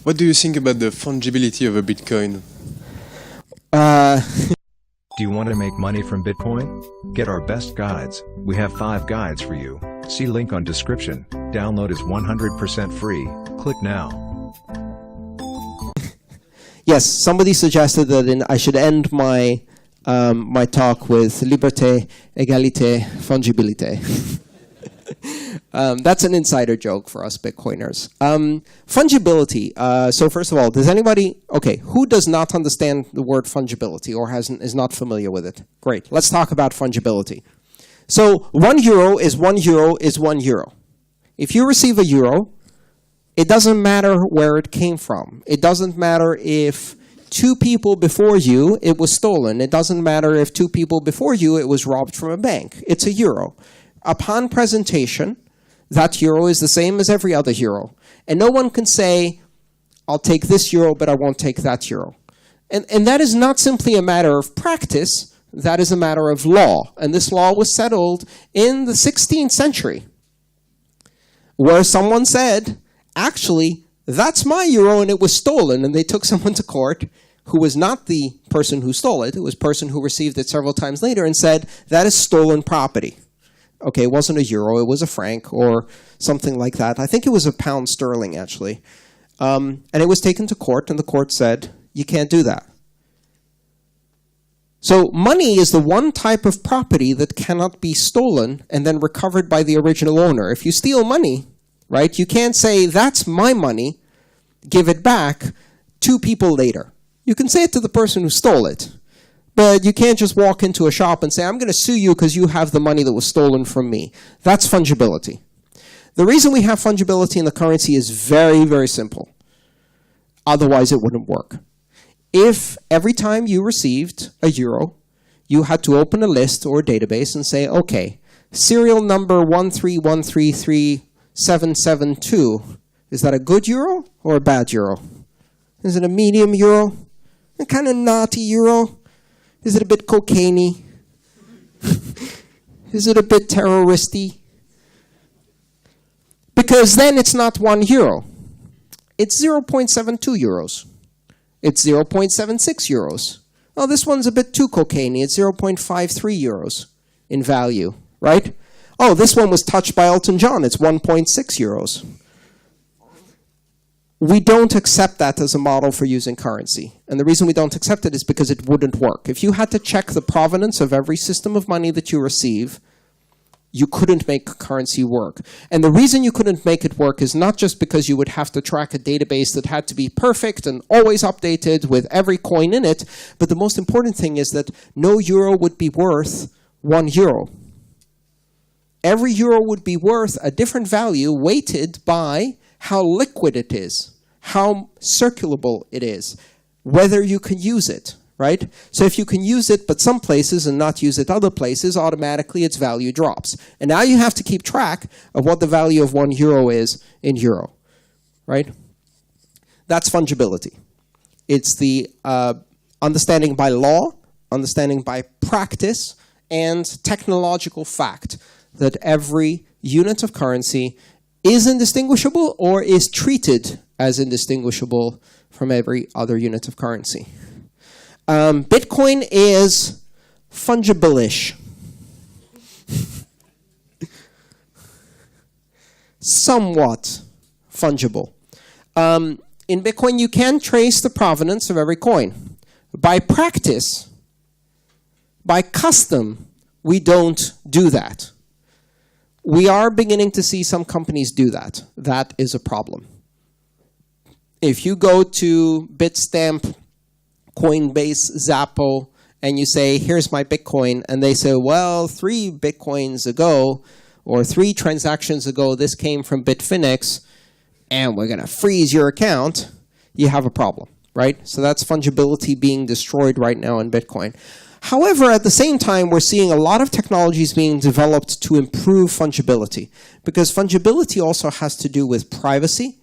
What do you think about the fungibility of a Bitcoin? Do you want to make money from Bitcoin? Get our best guides. We have 5 guides for you. See link on description. Download is 100% free. Click now. Yes, somebody suggested that I should end my my talk with liberté, égalité, fungibilité. That's an insider joke for us Bitcoiners. Fungibility. So first of all, does anybody, who does not understand the word fungibility or is not familiar with it? Great. Let's talk about fungibility. So €1 is €1 is €1. If you receive a euro, it doesn't matter where it came from. It doesn't matter if 2 people before you, it was stolen. It doesn't matter if 2 people before you, it was robbed from a bank. It's a euro. Upon presentation, that euro is the same as every other euro. And no one can say, I'll take this euro, but I won't take that euro. And that is not simply a matter of practice. That is a matter of law. And this law was settled in the 16th century, where someone said, actually, that's my euro and it was stolen. And they took someone to court who was not the person who stole it. It was a person who received it several times later and said, that is stolen property. Okay, it wasn't a euro, it was a franc or something like that. I think it was a pound sterling, actually. And it was taken to court, and the court said, you can't do that. So money is the one type of property that cannot be stolen and then recovered by the original owner. If you steal money, right, you can't say, that's my money, give it back 2 people later. You can say it to the person who stole it. But you can't just walk into a shop and say, I'm going to sue you because you have the money that was stolen from me. That's fungibility. The reason we have fungibility in the currency is very, very simple. Otherwise, it wouldn't work. If every time you received a euro, you had to open a list or a database and say, okay, serial number 131337772, is that a good euro or a bad euro? Is it a medium euro? A kind of naughty euro? Is it a bit cocaine-y? Is it a bit terroristy? Because then it's not €1. It's 0.72 euros. It's 0.76 euros. Oh, this one's a bit too cocaine-y. It's 0.53 euros in value, right? Oh, this one was touched by Elton John. It's 1.6 euros. We don't accept that as a model for using currency. And the reason we don't accept it is because it wouldn't work. If you had to check the provenance of every system of money that you receive, you couldn't make currency work. And the reason you couldn't make it work is not just because you would have to track a database that had to be perfect and always updated with every coin in it, but the most important thing is that no euro would be worth €1. Every euro would be worth a different value weighted by how liquid it is, how circulable it is, whether you can use it, right? So if you can use it but some places and not use it other places, automatically its value drops. And now you have to keep track of what the value of €1 is in euro, right? That's fungibility. It's the understanding by law, understanding by practice, and technological fact that every unit of currency is indistinguishable or is treated as indistinguishable from every other unit of currency. Bitcoin is fungible-ish. Somewhat fungible. In Bitcoin, you can trace the provenance of every coin. By practice, by custom, we don't do that. We are beginning to see some companies do that. That is a problem. If you go to Bitstamp, Coinbase, Zappo, and you say, here's my Bitcoin, and they say, well, 3 Bitcoins ago, or 3 transactions ago, this came from Bitfinex, and we're going to freeze your account, you have a problem, right? So that's fungibility being destroyed right now in Bitcoin. However, at the same time, we're seeing a lot of technologies being developed to improve fungibility, because fungibility also has to do with privacy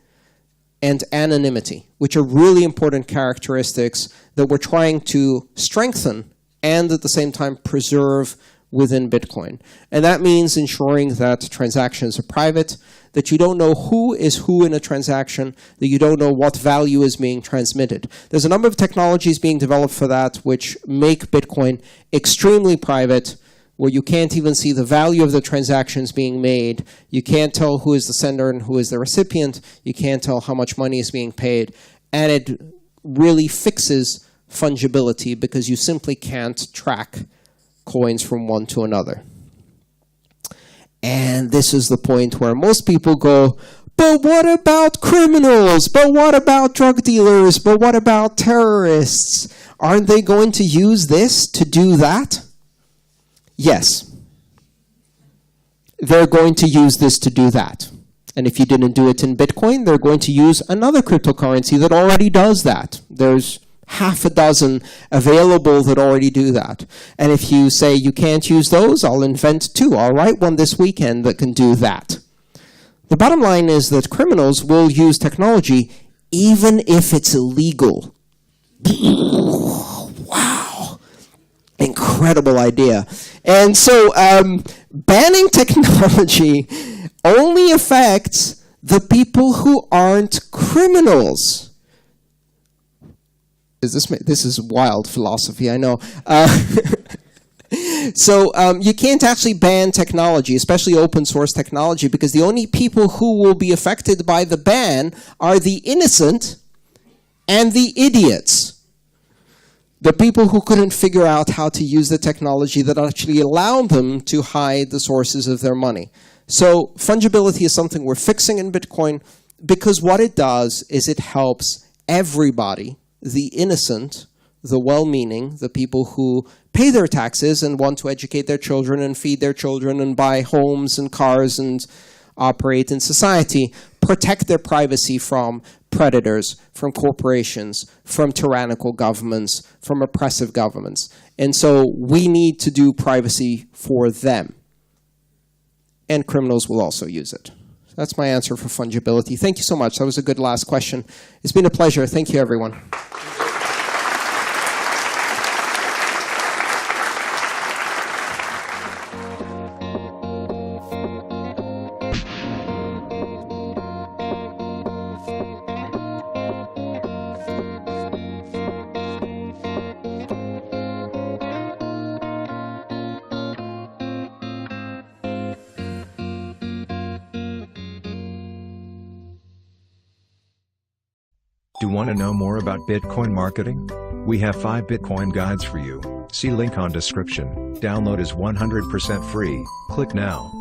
and anonymity, which are really important characteristics that we're trying to strengthen and at the same time preserve within Bitcoin. And that means ensuring that transactions are private, that you don't know who is who in a transaction, that you don't know what value is being transmitted. There's a number of technologies being developed for that which make Bitcoin extremely private, where you can't even see the value of the transactions being made. You can't tell who is the sender and who is the recipient. You can't tell how much money is being paid. And it really fixes fungibility because you simply can't track coins from one to another. And this is the point where most people go, but what about criminals? But what about drug dealers? But what about terrorists? Aren't they going to use this to do that? Yes. They're going to use this to do that. And if you didn't do it in Bitcoin, they're going to use another cryptocurrency that already does that. There's half a dozen available that already do that. And if you say you can't use those, I'll invent two. I'll write one this weekend that can do that. The bottom line is that criminals will use technology even if it's illegal. Wow. Incredible idea. And so banning technology only affects the people who aren't criminals. This is wild philosophy, I know. So you can't actually ban technology, especially open source technology, because the only people who will be affected by the ban are the innocent and the idiots. The people who couldn't figure out how to use the technology that actually allowed them to hide the sources of their money. So fungibility is something we're fixing in Bitcoin because what it does is it helps everybody, the innocent, the well-meaning, the people who pay their taxes and want to educate their children and feed their children and buy homes and cars and operate in society, protect their privacy from predators, from corporations, from tyrannical governments, from oppressive governments. And so we need to do privacy for them. And criminals will also use it. That's my answer for fungibility. Thank you so much. That was a good last question. It's been a pleasure. Thank you, everyone. Do you want to know more about Bitcoin marketing? We have 5 Bitcoin guides for you. See link on description. Download is 100% free. Click now.